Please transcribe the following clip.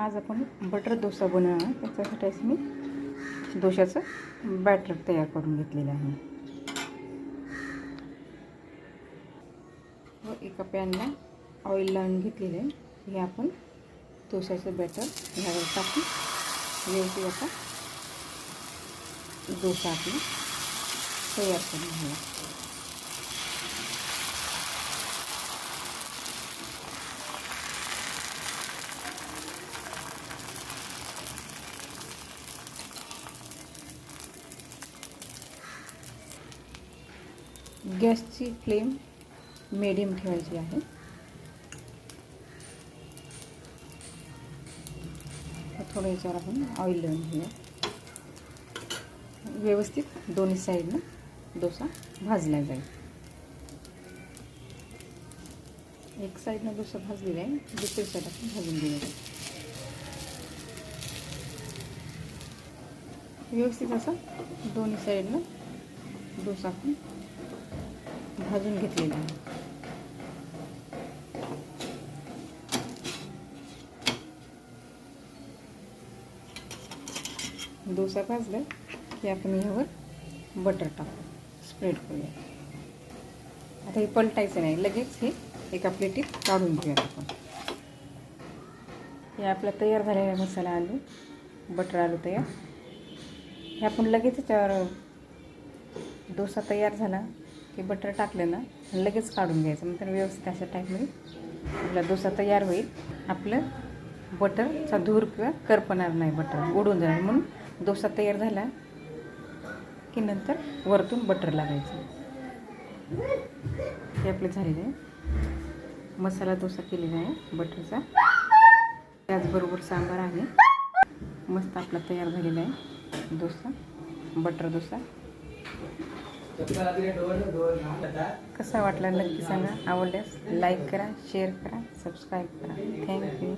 आज आपण बटर डोसा बनवणार आहे. त्याच्यासाठी मी डोशाचं बॅटर तयार करून घेतलेलं आहे व एका पॅनला ऑइल लावून घेतलेलं आहे. हे आपण डोशाचं बॅटर ह्यावर टाकून व्यवस्थित आता डोसा आपला तयार करून घ्यावा. गॅसची फ्लेम मीडियम ठेवायची आहे. थोडं याच्यावर आपण ऑइल लावून घेऊया. व्यवस्थित दोन्ही साईडनं डोसा भाजला जाईल. एक साईडनं डोसा भाजलेला आहे, दुसरी साईड आपण भाजून घेऊया. व्यवस्थित असं दोन्ही साईडनं डोसा आपण भाजून घेतलेला आहे. डोसा भाजला की आपण यावर बटर टाकू, स्प्रेड करूया. आता हे पलटायचं नाही, लगेच हे एका प्लेटीत काढून घेऊया आपण. हे आपला तयार झालेला मसाला आलू, बटर आलू तयार. हे आपण लगेच त्याच्यावर डोसा तयार झाला की बटर टाकलं ना लगेच काढून घ्यायचं. नंतर व्यवस्थित अशा टाईपमध्ये आपला डोसा तयार होईल. आपलं बटरचा धूर किंवा करपणार नाही, बटर उडून जाणार. म्हणून डोसा तयार झाला की नंतर वरतून बटर लावायचं. हे आपलं झालेलं आहे. मसाला डोसा केलेला आहे बटरचा. त्याचबरोबर सांबार आहे. मस्त आपला तयार झालेला आहे डोसा, बटर डोसा. कसा वाटला नक्की सांगा. आवडल्यास लाईक करा, शेअर करा, सबस्क्राईब करा. थँक्यू.